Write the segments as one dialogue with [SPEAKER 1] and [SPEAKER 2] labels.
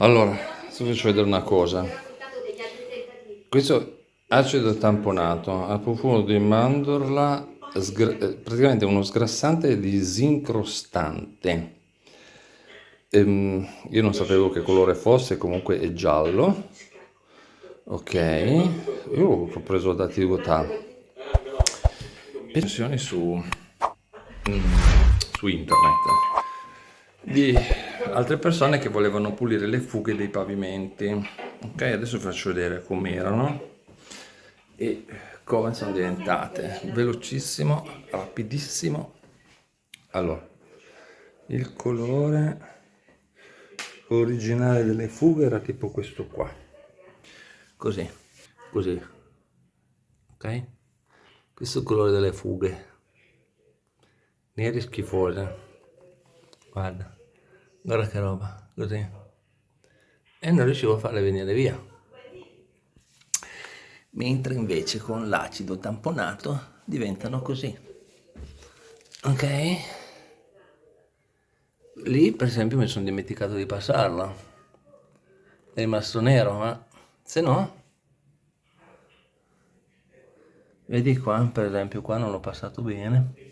[SPEAKER 1] Allora, adesso vi faccio vedere una cosa. Questo acido tamponato a profumo di mandorla, praticamente uno sgrassante disincrostante. Io non sapevo che colore fosse, comunque è giallo. Ok, io ho preso da Tigotà. Recensioni su internet di altre persone che volevano pulire le fughe dei pavimenti. Ok, adesso vi faccio vedere com'erano e come sono diventate. Velocissimo, rapidissimo. Allora, il colore originale delle fughe era tipo questo qua. Così, così. Ok? Questo è il colore delle fughe. Neri schifose. Guarda, guarda che roba, così. E non riuscivo a farle venire via. Mentre invece con l'acido tamponato diventano così. Ok? Lì per esempio mi sono dimenticato di passarla. È rimasto nero, ma se no, vedi qua, per esempio qua non l'ho passato bene.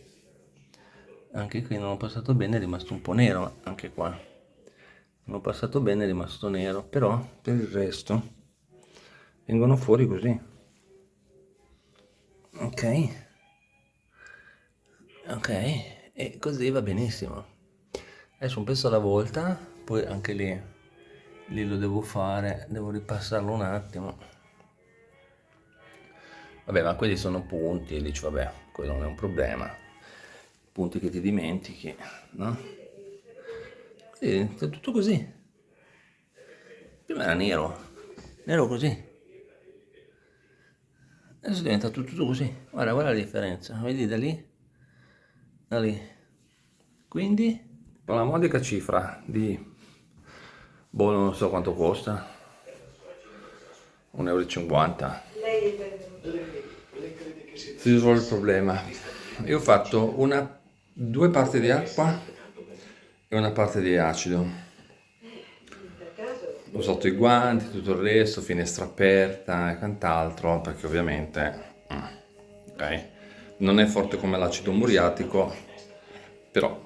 [SPEAKER 1] Anche qui non l'ho passato bene, è rimasto un po' nero, ma anche qua. Non l'ho passato bene, è rimasto nero, però per il resto vengono fuori così. Ok? Ok, e così va benissimo. Adesso un pezzo alla volta, poi anche lì lo devo fare, devo ripassarlo un attimo. Vabbè, ma quelli sono punti, e dici vabbè, quello non è un problema. Punti che ti dimentichi, no? Sì, è tutto così. Prima era nero, nero così. Adesso diventa tutto così. Guarda, guarda la differenza. Vedi da lì? Da lì. Quindi, con la modica cifra di, boh, non so quanto costa, 1,50 euro, si risolve il problema. Io ho fatto due parti di acqua e una parte di acido. Ho usato i guanti, tutto il resto, finestra aperta e quant'altro, perché ovviamente ok, non è forte come l'acido muriatico, però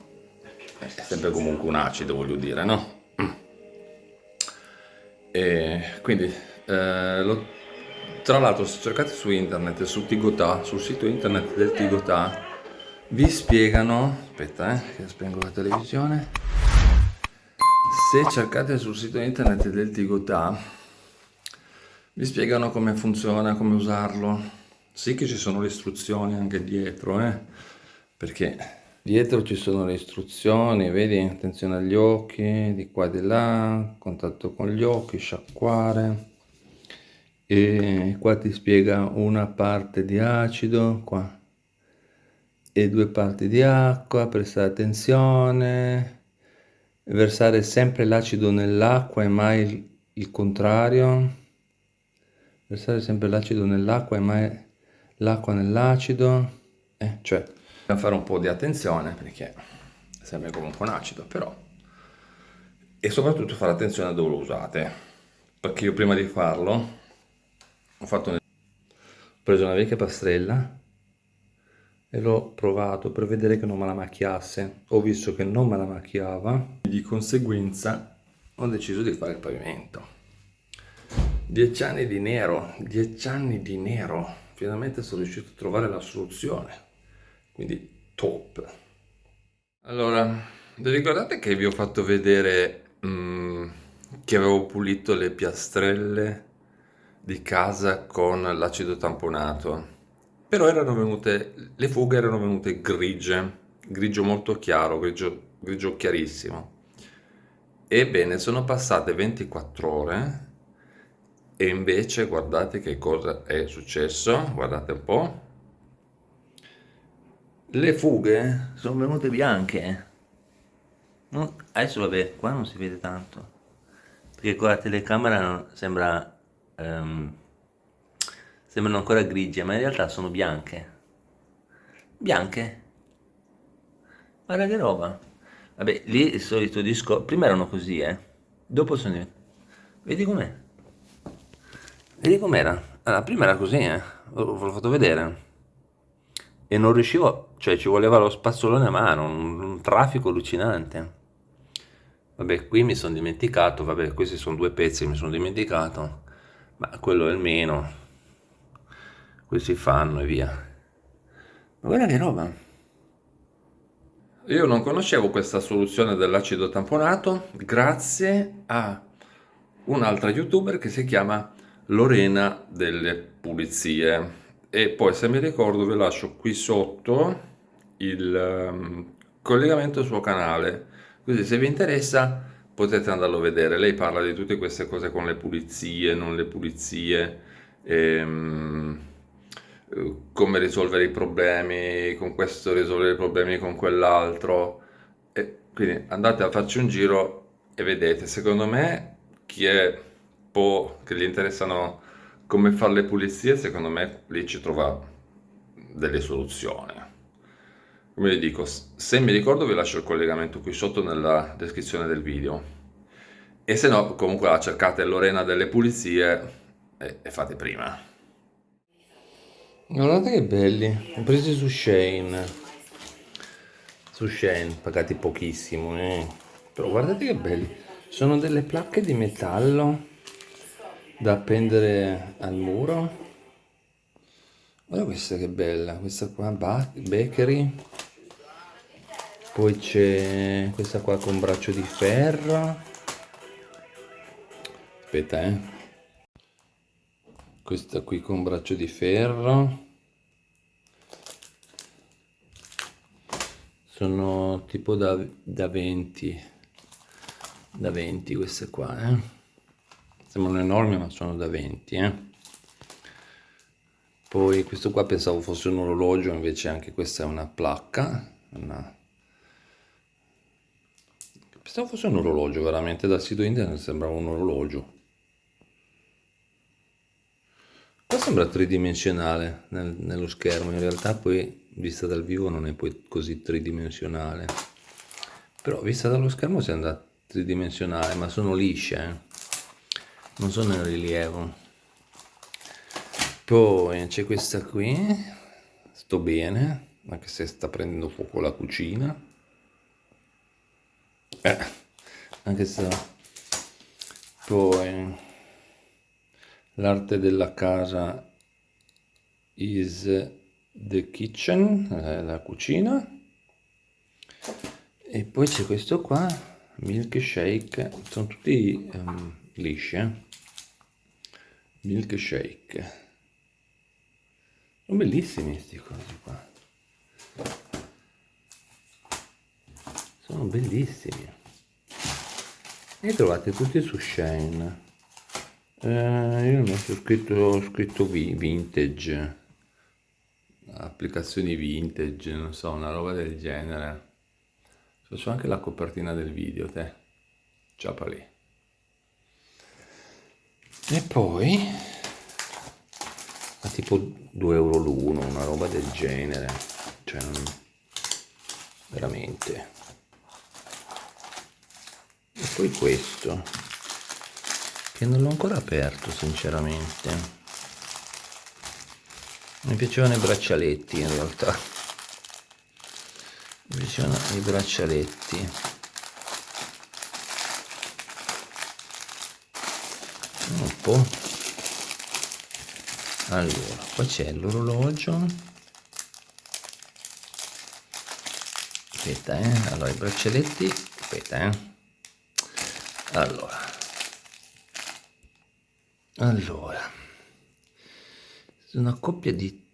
[SPEAKER 1] è sempre comunque un acido, voglio dire, no? E quindi, tra l'altro, se cercate su internet, su Tigotà, sul sito internet del Tigotà, vi spiegano, aspetta, che spengo la televisione. Se cercate sul sito internet del Tigotà, vi spiegano come funziona, come usarlo. Sì che ci sono le istruzioni anche dietro, perché dietro ci sono le istruzioni, vedi? Attenzione agli occhi, di qua e di là, contatto con gli occhi, sciacquare. E qua ti spiega una parte di acido, qua, e due parti di acqua, prestare attenzione, versare sempre l'acido nell'acqua e mai il contrario, versare sempre l'acido nell'acqua e mai l'acqua nell'acido, cioè bisogna fare un po' di attenzione perché è sempre comunque un acido, però, e soprattutto fare attenzione a dove lo usate, perché io prima di farlo ho preso una vecchia pastrella e l'ho provato per vedere che non me la macchiasse. Ho visto che non me la macchiava, di conseguenza ho deciso di fare il pavimento. 10 anni di nero, 10 anni di nero. Finalmente sono riuscito a trovare la soluzione. Quindi top. Allora, vi ricordate che vi ho fatto vedere che avevo pulito le piastrelle di casa con l'acido tamponato? Però le fughe erano venute grigie, grigio molto chiaro, grigio chiarissimo. Ebbene, sono passate 24 ore e invece guardate che cosa è successo, guardate un po'. Le fughe sono venute bianche. Adesso vabbè, qua non si vede tanto, perché con la telecamera ehm, sembrano ancora grigie, ma in realtà sono bianche. Bianche? Guarda che roba. Vabbè, lì il solito discorso. Prima erano così, eh. Dopo sono diventati. Vedi com'è? Vedi com'era? Allora, prima era così, ve l'ho fatto vedere. E non riuscivo, cioè ci voleva lo spazzolone a mano, un traffico allucinante. Vabbè, qui mi sono dimenticato, vabbè, questi sono due pezzi che mi sono dimenticato, ma quello è il meno, questi fanno e via. Ma guarda che roba! Io non conoscevo questa soluzione dell'acido tamponato grazie a un'altra youtuber che si chiama Lorena delle Pulizie. E poi se mi ricordo vi lascio qui sotto il collegamento al suo canale, così se vi interessa potete andarlo a vedere. Lei parla di tutte queste cose con le pulizie, non le pulizie, come risolvere i problemi con questo, risolvere i problemi con quell'altro. E quindi andate a farci un giro e vedete, secondo me, chi è che gli interessano come fare le pulizie, secondo me lì ci trova delle soluzioni. Come vi dico, se mi ricordo vi lascio il collegamento qui sotto nella descrizione del video. E se no, comunque la cercate Lorena delle Pulizie e fate prima. Guardate che belli, ho presi su Shane. Su Shane, pagati pochissimo, però guardate che belli. Sono delle placche di metallo da appendere al muro. Guarda questa che bella, questa qua Bakery. Poi c'è questa qua con braccio di ferro. Aspetta, questa qui con braccio di ferro. Sono tipo da 20. Da 20 queste qua, sembrano enormi ma sono da 20, Poi questo qua pensavo fosse un orologio, invece anche questa è una placca. Pensavo fosse un orologio, veramente dal sito internet sembrava un orologio. Qua sembra tridimensionale nello schermo, in realtà poi vista dal vivo non è poi così tridimensionale. Però vista dallo schermo sembra tridimensionale, ma sono lisce, non sono in rilievo. Poi c'è questa qui, sto bene, anche se sta prendendo fuoco la cucina. Anche se... Poi l'arte della casa is the kitchen, la cucina. E poi c'è questo qua, milkshake, sono tutti lisci, milkshake. Sono bellissimi questi cosi qua. Sono bellissimi. E trovate tutti su Shane. Io non ho scritto vintage. Applicazioni vintage, non so, una roba del genere. Faccio anche la copertina del video, te. Ciapa lì. E poi a tipo 2 euro l'uno, una roba del genere, cioè veramente. E poi questo, che non l'ho ancora aperto sinceramente. Mi piacevano i braccialetti in realtà, mi piacevano i braccialetti. Un po'. Allora, qua c'è l'orologio. Aspetta, allora i braccialetti, aspetta, allora, una coppia di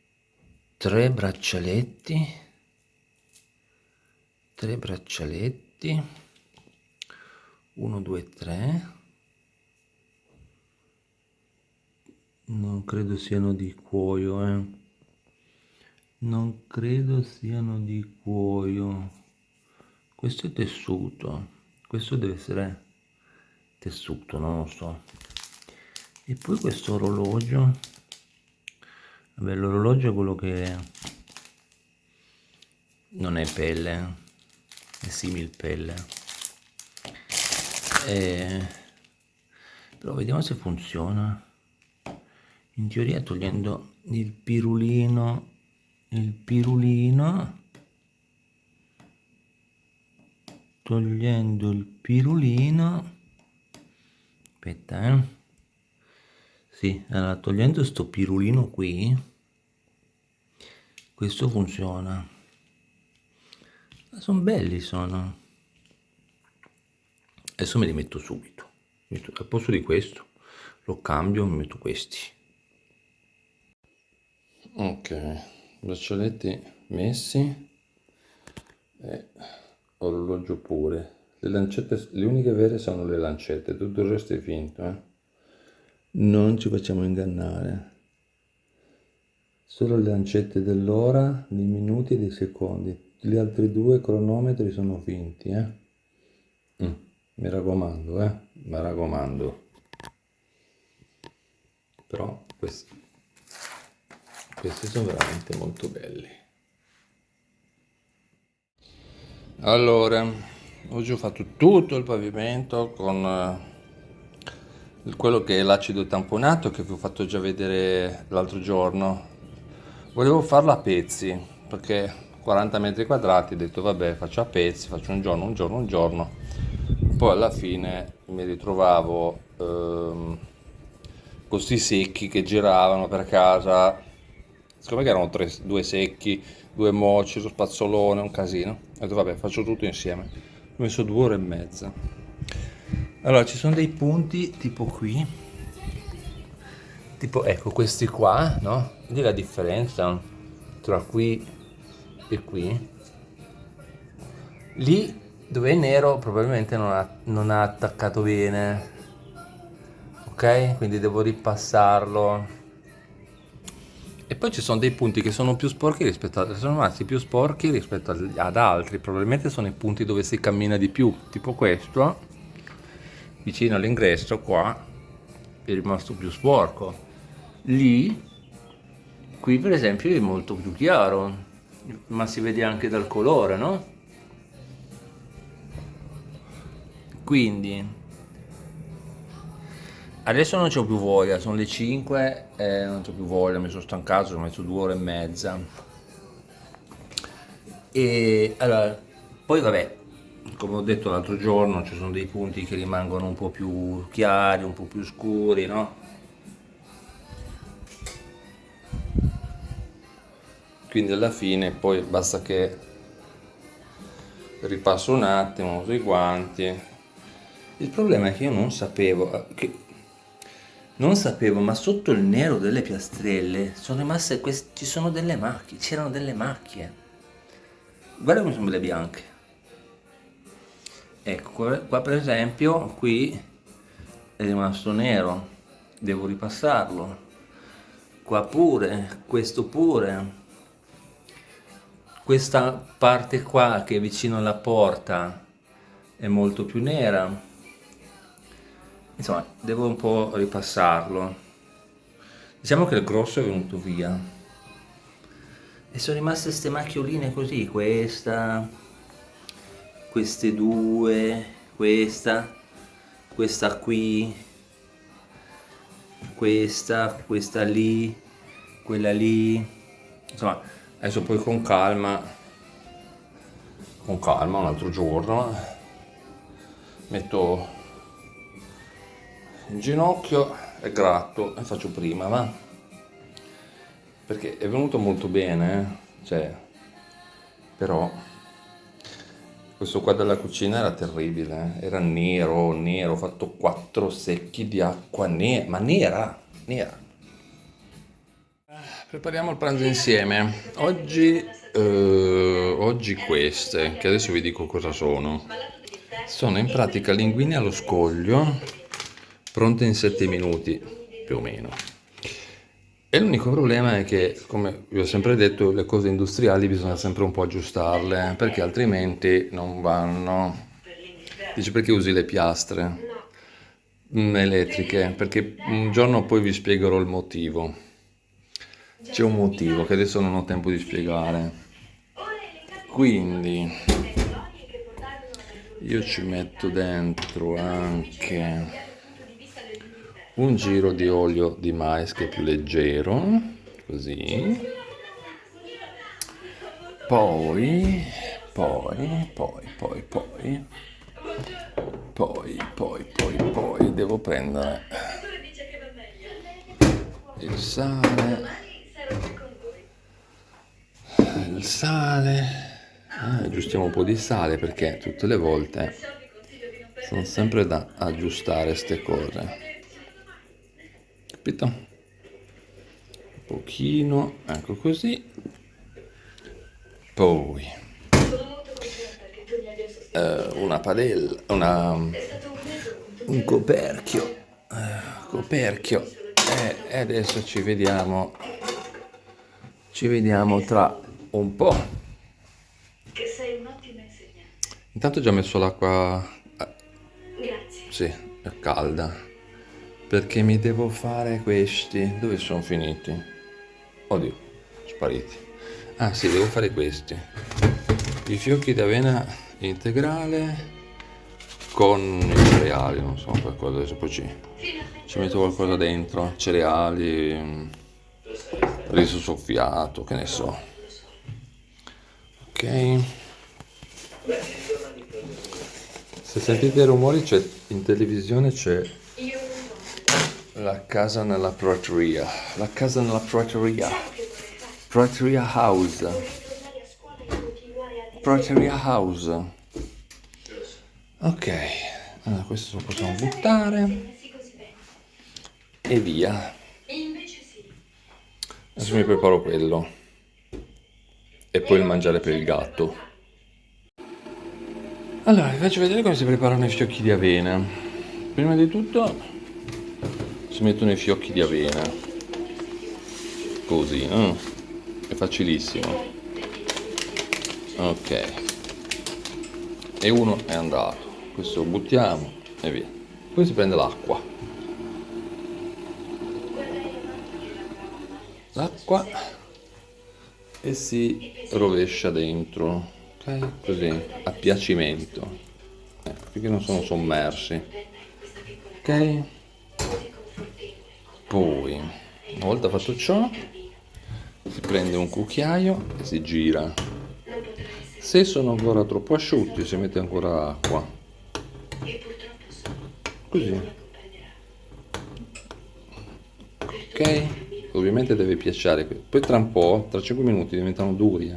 [SPEAKER 1] 3 braccialetti, 1 2 3. Non credo siano di cuoio, non credo siano di cuoio. Questo è tessuto, questo deve essere tessuto, non lo so. E poi questo orologio, vabbè, l'orologio è quello che non è pelle, è simil pelle. Però vediamo se funziona. In teoria togliendo il pirulino, togliendo il pirulino, aspetta, sì, allora togliendo sto pirulino qui, questo funziona. Sono belli, sono. Adesso me li metto subito. Al posto di questo lo cambio, mi metto questi. Ok, braccialetti messi e orologio pure. Le lancette, le uniche vere sono le lancette, tutto il resto è finto, Non ci facciamo ingannare. Solo le lancette dell'ora, dei minuti e dei secondi. Gli altri due cronometri sono finti, Mi raccomando, mi raccomando. Però questi sono veramente molto belli. Allora, oggi ho fatto tutto il pavimento con quello che è l'acido tamponato che vi ho fatto già vedere l'altro giorno. Volevo farlo a pezzi perché 40 metri quadrati, ho detto vabbè, faccio a pezzi, faccio un giorno. Poi alla fine mi ritrovavo questi secchi che giravano per casa. Secondo me che erano due secchi, due moci, lo spazzolone, un casino. Ho detto vabbè, faccio tutto insieme. Ho messo 2 ore e mezza. Allora, ci sono dei punti tipo qui, tipo ecco questi qua, no? Vedi la differenza tra qui e qui? Lì dove è nero probabilmente non ha attaccato bene, ok? Quindi devo ripassarlo. E poi ci sono dei punti che sono più sporchi sono rimasti più sporchi rispetto ad altri. Probabilmente sono i punti dove si cammina di più, tipo questo, vicino all'ingresso qua, è rimasto più sporco. Lì, qui per esempio è molto più chiaro, ma si vede anche dal colore, no? Quindi adesso non c'ho più voglia, sono le 5 e non c'ho più voglia, mi sono stancato, ho messo 2 ore e mezza. E allora, poi vabbè, come ho detto l'altro giorno, ci sono dei punti che rimangono un po' più chiari, un po' più scuri, no? Quindi alla fine poi basta che ripasso un attimo, uso i guanti. Il problema è che io non sapevo, ma sotto il nero delle piastrelle sono rimaste ci sono delle macchie, c'erano delle macchie. Guarda come sono belle bianche. Ecco, qua per esempio, qui è rimasto nero, devo ripassarlo. Qua pure, questo pure. Questa parte qua che è vicino alla porta è molto più nera. Insomma, devo un po' ripassarlo. Diciamo che il grosso è venuto via. E sono rimaste queste macchioline così, queste due, questa qui, questa lì, quella lì. Insomma, adesso poi con calma, un altro giorno, metto in ginocchio e gratto e faccio prima, va? Perché è venuto molto bene, cioè, però questo qua della cucina era terribile, era nero, ho fatto 4 secchi di acqua nera, ma nera. Prepariamo il pranzo insieme. Oggi queste, che adesso vi dico cosa sono. Sono in pratica linguine allo scoglio, pronte in 7 minuti, più o meno. E l'unico problema è che, come vi ho sempre detto, le cose industriali bisogna sempre un po' aggiustarle, perché altrimenti non vanno. Dice perché usi le piastre elettriche? Perché un giorno poi vi spiegherò il motivo. C'è un motivo che adesso non ho tempo di spiegare. Quindi io ci metto dentro anche un giro di olio di mais che è più leggero, così, poi, devo prendere il sale, aggiustiamo un po' di sale perché tutte le volte sono sempre da aggiustare ste cose, capito? Un pochino, ecco così, poi una padella, un coperchio, e adesso ci vediamo tra un po'.
[SPEAKER 2] Che sei un'ottima insegnante.
[SPEAKER 1] Intanto ho già messo l'acqua,
[SPEAKER 2] Grazie.
[SPEAKER 1] sì, è calda, perché mi devo fare questi. Dove sono finiti? Oddio, spariti. Ah sì, devo fare questi. I fiocchi d'avena integrale con i cereali, non so, qualcosa, adesso poi ci metto qualcosa dentro, cereali, riso soffiato, che ne so. Ok. Se sentite rumori, in televisione c'è la casa nella prateria. La casa nella prateria. Prateria House. Prateria House. Ok, allora questo lo possiamo buttare e via. Adesso mi preparo quello e poi il mangiare per il gatto. Allora, vi faccio vedere come si preparano i fiocchi di avena. Prima di tutto si mettono i fiocchi di avena, così, no? È facilissimo. Ok, e uno è andato. Questo lo buttiamo e via. Poi si prende l'acqua. E si rovescia dentro, ok? Così, a piacimento, ecco, finché non sono sommersi, ok? Poi, una volta fatto ciò, si prende un cucchiaio e si gira. Se sono ancora troppo asciutti, si mette ancora acqua, così, ok? Ovviamente deve piacere, poi tra un po', tra 5 minuti diventano duri.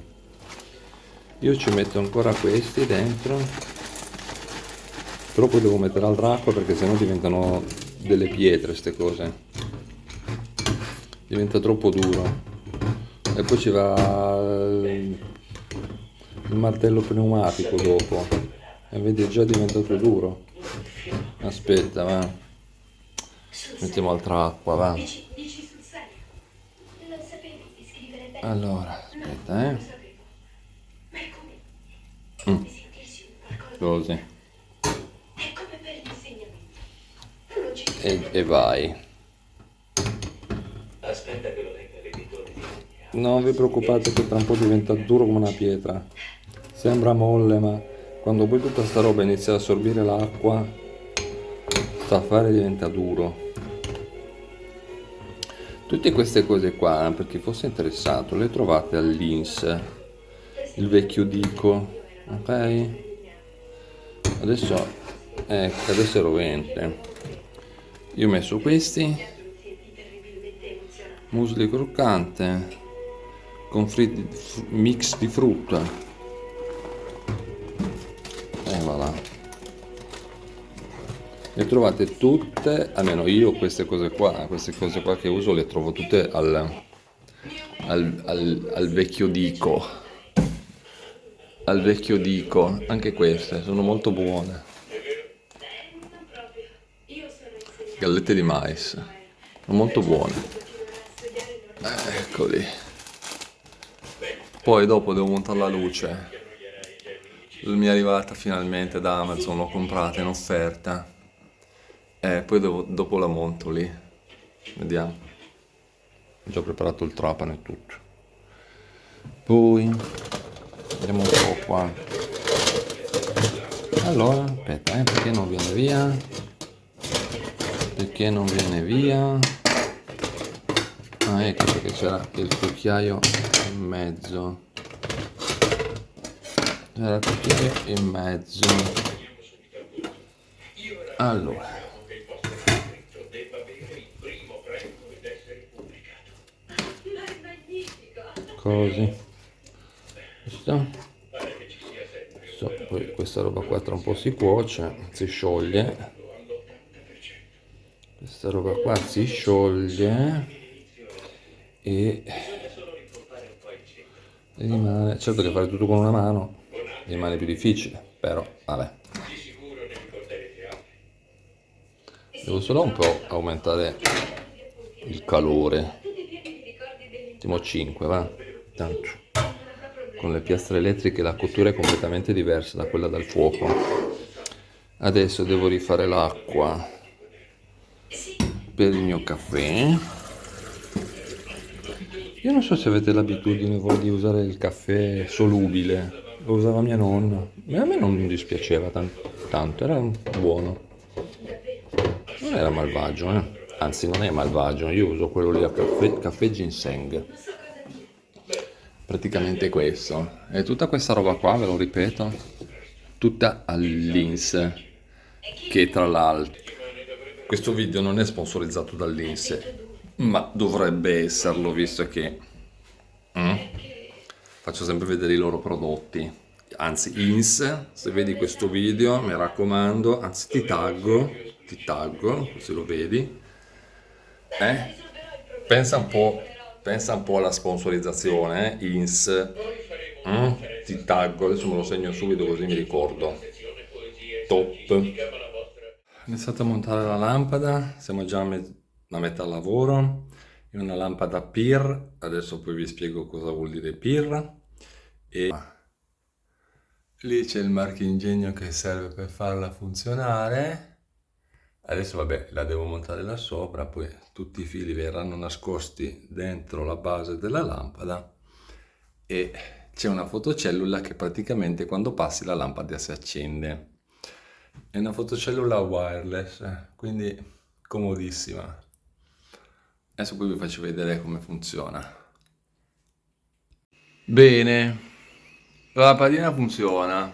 [SPEAKER 1] Io ci metto ancora questi dentro, però poi devo mettere altra acqua perché sennò diventano delle pietre ste cose, diventa troppo duro. E poi ci va il martello pneumatico dopo, e vedi è già diventato duro. Aspetta, va, mettiamo altra acqua, va. Allora, aspetta, così. E vai.
[SPEAKER 2] Aspetta che lo legga l'editore.
[SPEAKER 1] Non vi preoccupate che tra un po' diventa duro come una pietra. Sembra molle, ma quando poi tutta sta roba inizia ad assorbire l'acqua, sta a fare diventa duro. Tutte queste cose qua, per chi fosse interessato, le trovate all'Ins, il vecchio dico, ok? Adesso è rovente. Io ho messo questi, muesli croccante con mix di frutta, e voilà. Le trovate tutte, almeno io queste cose qua che uso le trovo tutte al vecchio dico. Al vecchio dico, anche queste sono molto buone. Gallette di mais, sono molto buone. Eccoli. Poi dopo devo montare la luce. Mi è arrivata finalmente da Amazon, l'ho comprata in offerta. Poi dopo la monto lì. Vediamo. Ho già preparato il trapano e tutto. Poi vediamo un po' qua. Allora, aspetta, perché non viene via? perché non viene via. Ah, ecco perché c'era il cucchiaio in mezzo. C'era il cucchiaio in mezzo. Allora,
[SPEAKER 2] Ma è magnifico!
[SPEAKER 1] così. Poi questa roba qua tra un po' si cuoce, si scioglie. Questa roba qua si scioglie e rimane, certo che fare tutto con una mano rimane più difficile, però vabbè. Devo solo un po' aumentare il calore. Mettiamo 5, va? Tanto. Con le piastre elettriche la cottura è completamente diversa da quella dal fuoco. Adesso devo rifare l'acqua per il mio caffè. Io non so se avete l'abitudine voi di usare il caffè solubile, lo usava mia nonna, ma a me non mi dispiaceva tanto, era buono. Non era malvagio, anzi non è malvagio, io uso quello lì a caffè ginseng. Praticamente questo. E tutta questa roba qua, ve lo ripeto, tutta all'Linns, che tra l'altro questo video non è sponsorizzato dall'Linns, ma dovrebbe esserlo, visto che faccio sempre vedere i loro prodotti. Anzi, Linns, se vedi questo video, mi raccomando, anzi ti taggo, così lo vedi. Pensa un po' alla sponsorizzazione, Linns. Ti taggo, adesso me lo segno subito così mi ricordo. Top. Ho iniziato a montare la lampada, siamo già a metà lavoro. È una lampada PIR, adesso poi vi spiego cosa vuol dire PIR. E lì c'è il marchingegno che serve per farla funzionare. Adesso vabbè, la devo montare là sopra, poi tutti i fili verranno nascosti dentro la base della lampada e c'è una fotocellula che praticamente quando passi la lampada si accende. È una fotocellula wireless, quindi comodissima. Adesso poi vi faccio vedere come funziona. Bene, la lampadina funziona.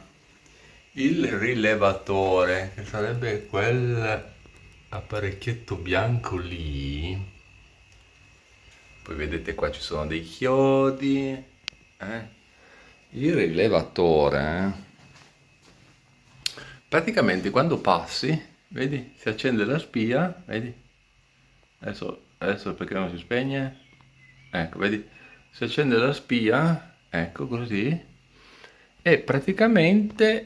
[SPEAKER 1] Il rilevatore, che sarebbe quell'apparecchietto bianco lì. Poi vedete qua ci sono dei chiodi. Il rilevatore, praticamente quando passi, vedi, si accende la spia, vedi? Adesso perché non si spegne? Ecco, vedi? Si accende la spia, ecco così. E praticamente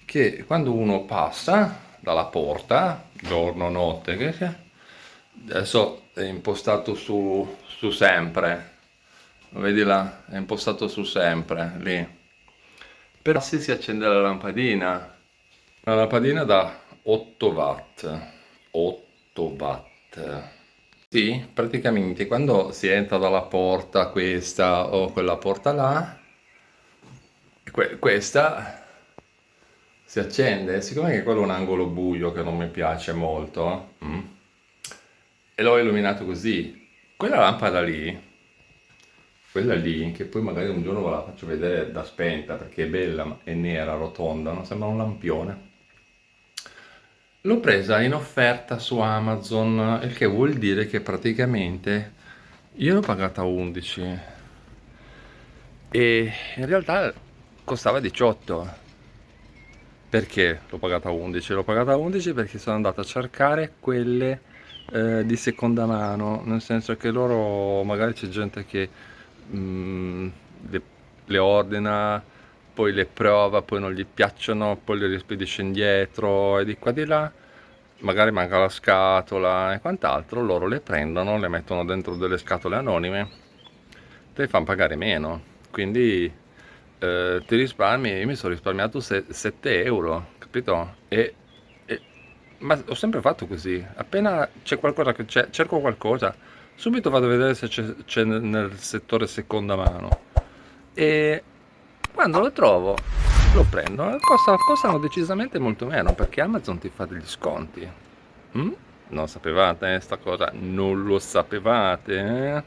[SPEAKER 1] che quando uno passa dalla porta, giorno o notte, che sia, adesso è impostato su sempre, vedi là, è impostato su sempre, lì. Però se si accende la lampadina da 8 watt, 8 watt. Sì, praticamente quando si entra dalla porta questa o quella porta là, questa si accende. Siccome che quello è un angolo buio che non mi piace molto, e l'ho illuminato così, quella lampada lì, quella lì, che poi magari un giorno ve la faccio vedere da spenta perché è bella, ma è nera, rotonda, non sembra un lampione. L'ho presa in offerta su Amazon, il che vuol dire che praticamente io l'ho pagata 11 e in realtà costava 18. Perché l'ho pagata 11? L'ho pagata 11 perché sono andato a cercare quelle di seconda mano, nel senso che loro magari c'è gente che le ordina, poi le prova, poi non gli piacciono, poi le rispedisce indietro e di qua di là, magari manca la scatola e quant'altro, loro le prendono, le mettono dentro delle scatole anonime, te le fanno pagare meno, quindi ti risparmi. Io mi sono risparmiato 7 euro, capito? Ma ho sempre fatto così, appena c'è qualcosa che cerco qualcosa, subito vado a vedere se c'è nel settore seconda mano e quando lo trovo lo prendo. Costano decisamente molto meno perché Amazon ti fa degli sconti. Non sapevate sta cosa? Non lo sapevate?